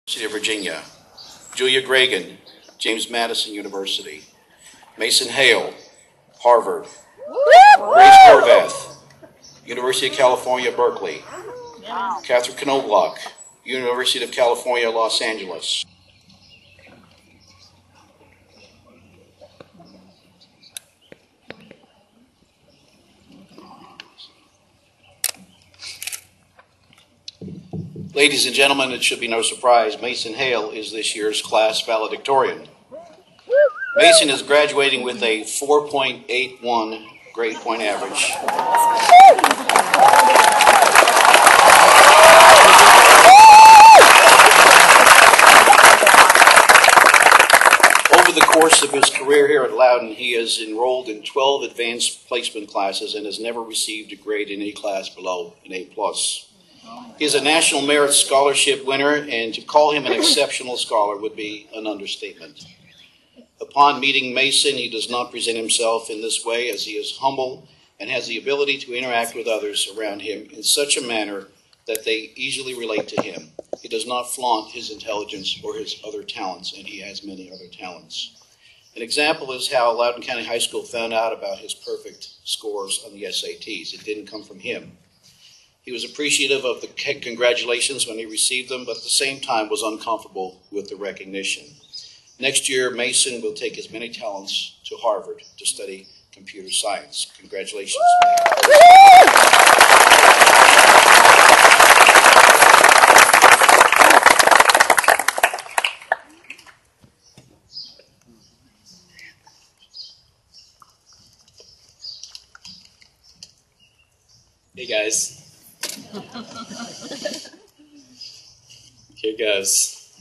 University of Virginia. Julia Gregan, James Madison University. Mason Hale, Harvard. Grace Horvath, University of California, Berkeley. Catherine Knobloch, University of California, Los Angeles. Ladies and gentlemen, it should be no surprise, Mason Hale is this year's class valedictorian. Mason is graduating with a 4.81 grade point average. Over the course of his career here at Loudoun, he has enrolled in 12 advanced placement classes and has never received a grade in any class below an A+. He is a National Merit Scholarship winner, and to call him an exceptional scholar would be an understatement. Upon meeting Mason, he does not present himself in this way, as he is humble and has the ability to interact with others around him in such a manner that they easily relate to him. He does not flaunt his intelligence or his other talents, and he has many other talents. An example is how Loudoun County High School found out about his perfect scores on the SATs. It didn't come from him. He was appreciative of the congratulations when he received them, but at the same time was uncomfortable with the recognition. Next year, Mason will take his many talents to Harvard to study computer science. Congratulations. Hey guys. Here goes.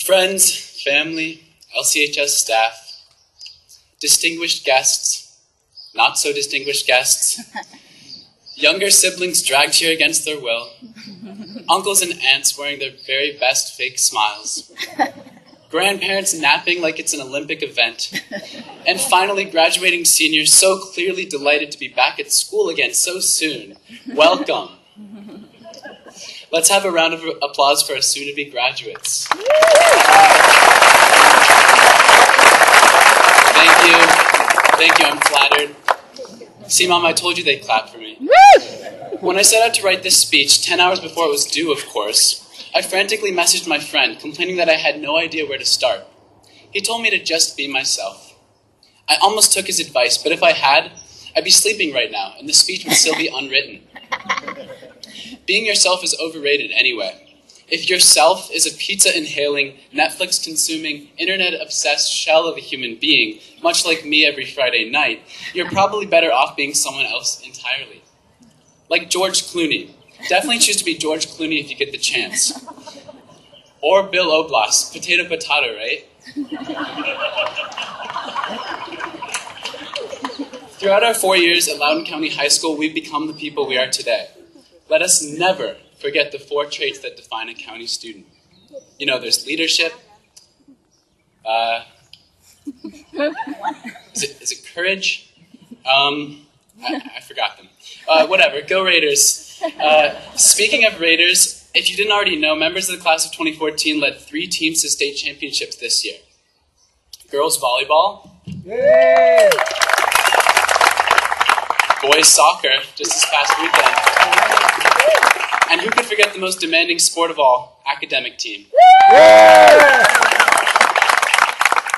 Friends, family, LCHS staff, distinguished guests, not so distinguished guests, younger siblings dragged here against their will, uncles and aunts wearing their very best fake smiles, grandparents napping like it's an Olympic event, and finally graduating seniors so clearly delighted to be back at school again so soon. Welcome. Let's have a round of applause for our soon-to-be graduates. Thank you, I'm flattered. See, Mom, I told you they'd clap for me. When I set out to write this speech, 10 hours before it was due, of course, I frantically messaged my friend, complaining that I had no idea where to start. He told me to just be myself. I almost took his advice, but if I had, I'd be sleeping right now, and the speech would still be unwritten. Being yourself is overrated anyway. If yourself is a pizza-inhaling, Netflix-consuming, internet-obsessed shell of a human being, much like me every Friday night, you're probably better off being someone else entirely. Like George Clooney. Definitely choose to be George Clooney if you get the chance. Or Bill Oblast. Potato, right? Throughout our 4 years at Loudoun County High School, we've become the people we are today. Let us never forget the 4 traits that define a county student. You know, there's leadership. Is it courage? I forgot them. Whatever, go Raiders. Speaking of Raiders, if you didn't already know, members of the class of 2014 led 3 teams to state championships this year. Girls volleyball. Yay! Boys soccer, just this past weekend. And who could forget the most demanding sport of all, academic team.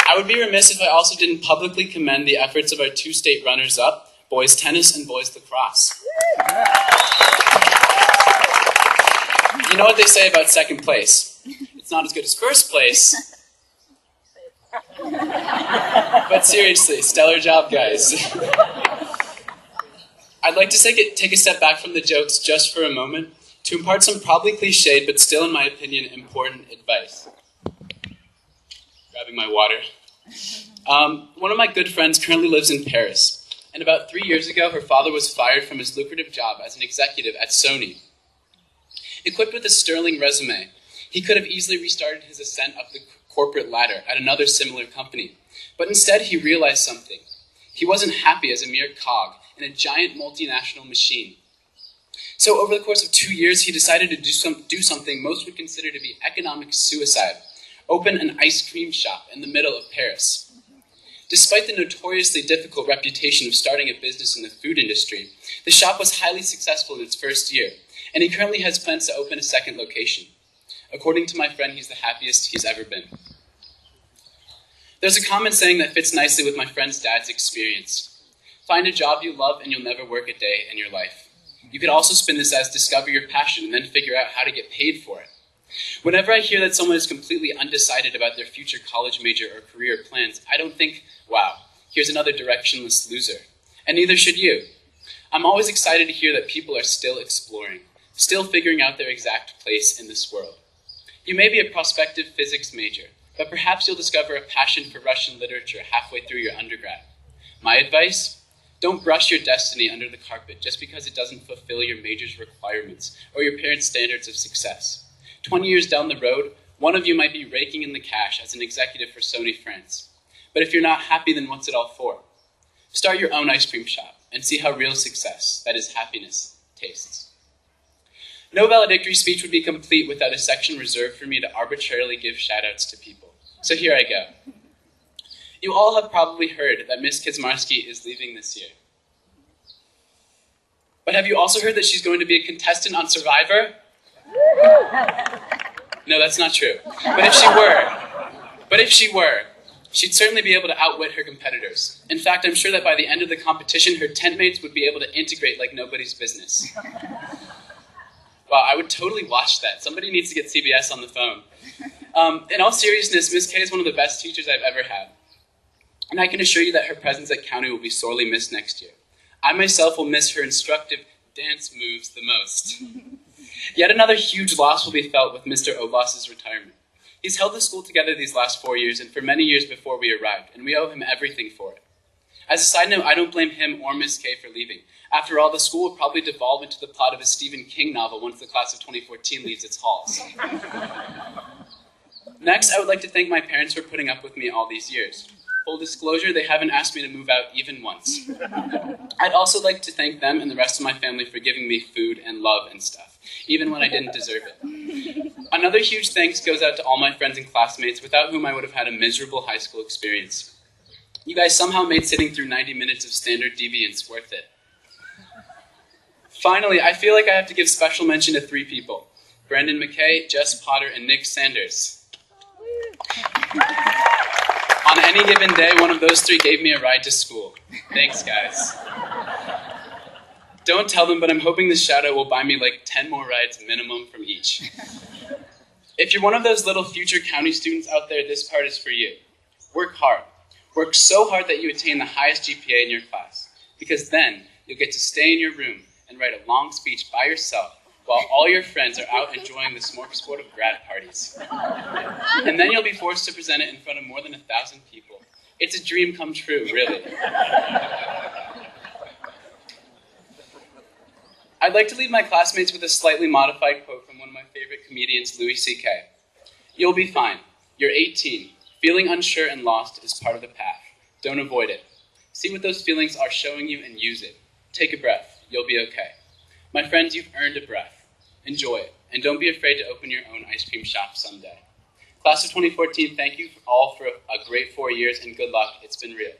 I would be remiss if I also didn't publicly commend the efforts of our 2 state runners-up, boys tennis and boys lacrosse. You know what they say about second place? It's not as good as first place. But seriously, stellar job, guys. I'd like to take a step back from the jokes just for a moment to impart some probably cliched, but still, in my opinion, important advice. Grabbing my water. One of my good friends currently lives in Paris, and about 3 years ago, her father was fired from his lucrative job as an executive at Sony. Equipped with a sterling resume, he could have easily restarted his ascent up the corporate ladder at another similar company, but instead he realized something. He wasn't happy as a mere cog in a giant multinational machine. So over the course of 2 years, he decided to do something most would consider to be economic suicide: open an ice cream shop in the middle of Paris. Despite the notoriously difficult reputation of starting a business in the food industry, the shop was highly successful in its first year, and he currently has plans to open a second location. According to my friend, he's the happiest he's ever been. There's a common saying that fits nicely with my friend's dad's experience: find a job you love and you'll never work a day in your life. You could also spin this as discover your passion and then figure out how to get paid for it. Whenever I hear that someone is completely undecided about their future college major or career plans, I don't think, wow, here's another directionless loser. And neither should you. I'm always excited to hear that people are still exploring, still figuring out their exact place in this world. You may be a prospective physics major, but perhaps you'll discover a passion for Russian literature halfway through your undergrad. My advice? Don't brush your destiny under the carpet just because it doesn't fulfill your major's requirements or your parents' standards of success. 20 years down the road, one of you might be raking in the cash as an executive for Sony France. But if you're not happy, then what's it all for? Start your own ice cream shop and see how real success, that is happiness, tastes. No valedictory speech would be complete without a section reserved for me to arbitrarily give shout-outs to people. So here I go. You all have probably heard that Miss Kizmarsky is leaving this year. But have you also heard that she's going to be a contestant on Survivor? No, that's not true. But if she were, she'd certainly be able to outwit her competitors. In fact, I'm sure that by the end of the competition, her tent mates would be able to integrate like nobody's business. Wow, I would totally watch that. Somebody needs to get CBS on the phone. In all seriousness, Miss K is one of the best teachers I've ever had. And I can assure you that her presence at County will be sorely missed next year. I myself will miss her instructive dance moves the most. Yet another huge loss will be felt with Mr. Oblas's retirement. He's held the school together these last 4 years and for many years before we arrived, and we owe him everything for it. As a side note, I don't blame him or Miss K for leaving. After all, the school will probably devolve into the plot of a Stephen King novel once the class of 2014 leaves its halls. Next, I would like to thank my parents for putting up with me all these years. Full disclosure, they haven't asked me to move out even once. I'd also like to thank them and the rest of my family for giving me food and love and stuff, even when I didn't deserve it. Another huge thanks goes out to all my friends and classmates, without whom I would have had a miserable high school experience. You guys somehow made sitting through 90 minutes of standard deviance worth it. Finally, I feel like I have to give special mention to 3 people: Brandon McKay, Jess Potter, and Nick Sanders. On any given day, one of those 3 gave me a ride to school. Thanks, guys. Don't tell them, but I'm hoping this shout-out will buy me like 10 more rides minimum from each. If you're one of those little future county students out there, this part is for you. Work hard. Work so hard that you attain the highest GPA in your class, because then you'll get to stay in your room and write a long speech by yourself while all your friends are out enjoying the smorgasbord of grad parties. And then you'll be forced to present it in front of more than 1,000 people. It's a dream come true, really. I'd like to leave my classmates with a slightly modified quote from one of my favorite comedians, Louis C.K. You'll be fine. You're 18. Feeling unsure and lost is part of the path. Don't avoid it. See what those feelings are showing you and use it. Take a breath. You'll be okay. My friends, you've earned a breath. Enjoy it, and don't be afraid to open your own ice cream shop someday. Class of 2014, thank you all for a great 4 years, and good luck. It's been real.